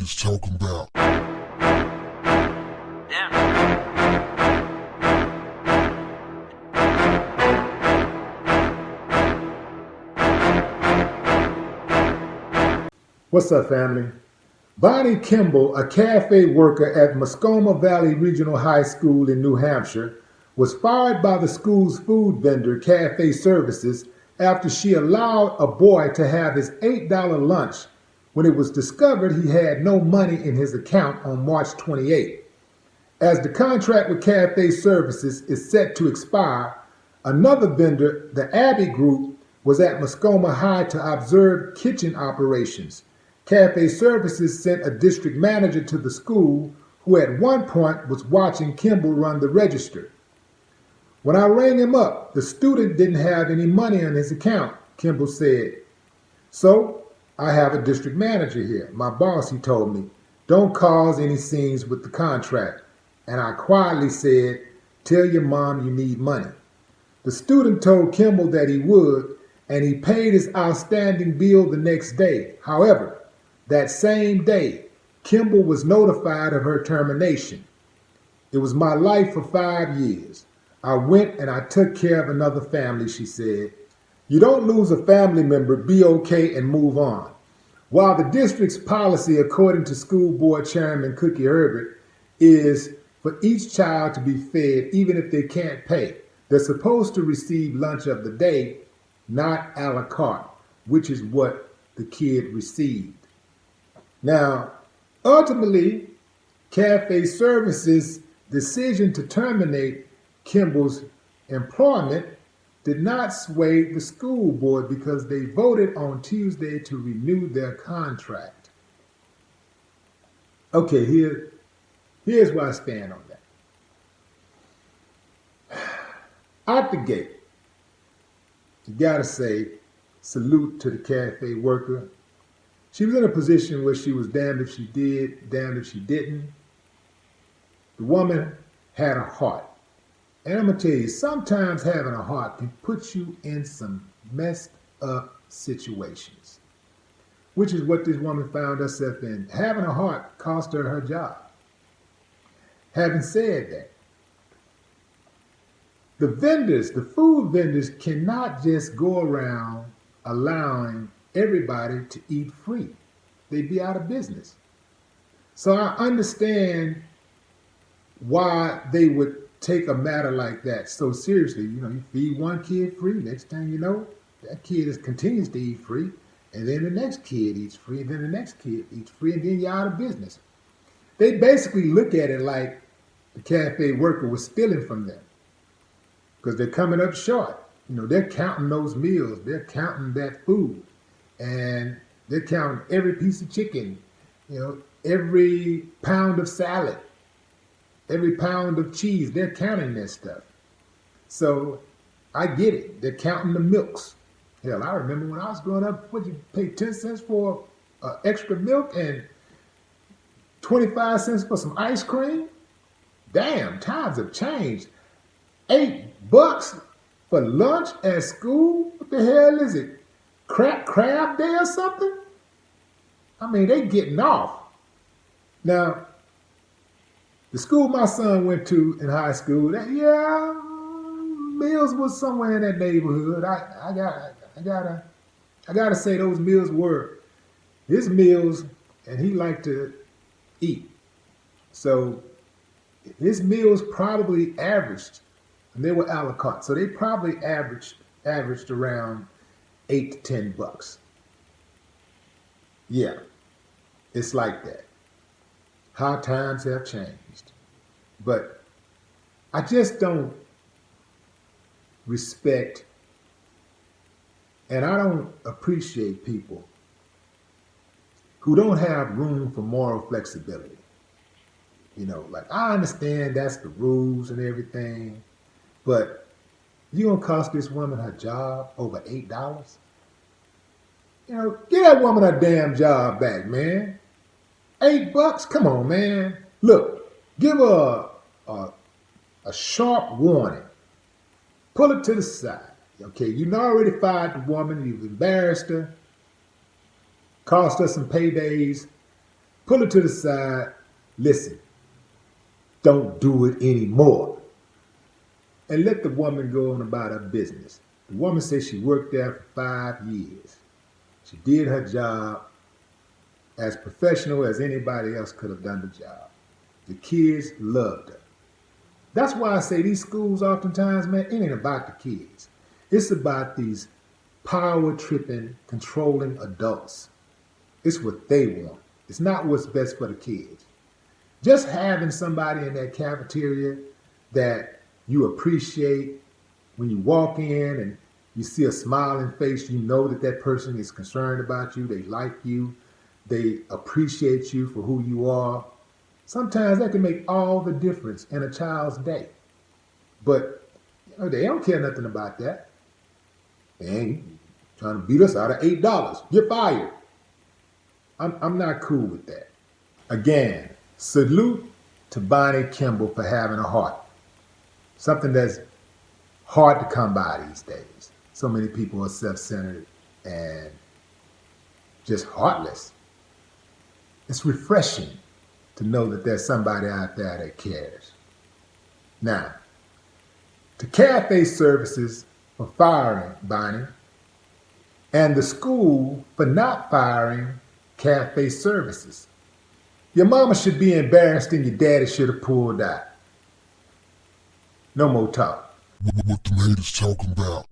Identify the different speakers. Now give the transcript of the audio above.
Speaker 1: is talking about.
Speaker 2: What's up, family? Bonnie Kimball, a cafe worker at Muscoma Valley Regional High School in New Hampshire, was fired by the school's food vendor, Cafe Services, after she allowed a boy to have his $8 lunch when it was discovered he had no money in his account on March 28. As the contract with Cafe Services is set to expire, another vendor, the Abbey Group, was at Muscoma High to observe kitchen operations. Cafe Services sent a district manager to the school who at one point was watching Kimball run the register. When I rang him up, the student didn't have any money on his account, Kimball said. So, I have a district manager here. My boss, he told me, don't cause any scenes with the contract. And I quietly said, tell your mom you need money. The student told Kimball that he would, and he paid his outstanding bill the next day. However, that same day, Kimball was notified of her termination. It was my life for 5 years. I went and I took care of another family, she said. You don't lose a family member, be okay and move on. While the district's policy, according to school board chairman Cookie Herbert, is for each child to be fed even if they can't pay, they're supposed to receive lunch of the day, not a la carte, which is what the kid received. Now, ultimately, Cafe Services' decision to terminate Kimball's employment did not sway the school board because they voted on Tuesday to renew their contract. Okay, here's where I stand on that. Out the gate, you gotta say, salute to the cafe worker. She was in a position where she was damned if she did, damned if she didn't. The woman had a heart. And I'm going to tell you, sometimes having a heart can put you in some messed up situations, which is what this woman found herself in. Having a heart cost her her job. Having said that, the vendors, the food vendors, cannot just go around allowing everybody to eat free. They'd be out of business. So I understand why they would take a matter like that so seriously. You know, you feed one kid free, next thing you know, that kid continues to eat free, and then the next kid eats free, and then the next kid eats free, and then you're out of business. They basically look at it like the cafe worker was stealing from them because they're coming up short. You know, they're counting those meals, they're counting that food, and they're counting every piece of chicken, you know, every pound of salad, every pound of cheese. They're counting that stuff. So I get it. They're counting the milks. Hell, I remember when I was growing up, what, you pay 10 cents for extra milk and 25 cents for some ice cream? Damn, times have changed. $8 for lunch at school? What the hell is it? Crab day or something? I mean, they getting off. Now, the school my son went to in high school, meals was somewhere in that neighborhood. I gotta say those meals were his meals, and he liked to eat. So his meals probably averaged, and they were a la carte, so they probably averaged around $8 to $10. Yeah, it's like that. How times have changed. But I just don't respect and I don't appreciate people who don't have room for moral flexibility. You know, like, I understand that's the rules and everything, but you gonna cost this woman her job over $8? You know, give that woman her damn job back, man. $8? Come on, man. Look, give her a sharp warning. Pull it to the side. Okay, you already fired the woman. You've embarrassed her. Cost her some paydays. Pull her to the side. Listen, don't do it anymore. And let the woman go on about her business. The woman said she worked there for 5 years. She did her job as professional as anybody else could have done the job. The kids loved her. That's why I say these schools oftentimes, man, it ain't about the kids. It's about these power-tripping, controlling adults. It's what they want. It's not what's best for the kids. Just having somebody in that cafeteria that you appreciate, when you walk in and you see a smiling face, you know that that person is concerned about you, they like you, they appreciate you for who you are. Sometimes that can make all the difference in a child's day. But they don't care nothing about that. They ain't trying to beat us out of $8. You're fired. I'm not cool with that. Again, salute to Bonnie Kimball for having a heart. Something that's hard to come by these days. So many people are self-centered and just heartless. It's refreshing to know that there's somebody out there that cares. Now, to cafe services for firing Bonnie and the school for not firing cafe services. Your mama should be embarrassed and your daddy should have pulled out. No more talk.
Speaker 1: What them haters talking about?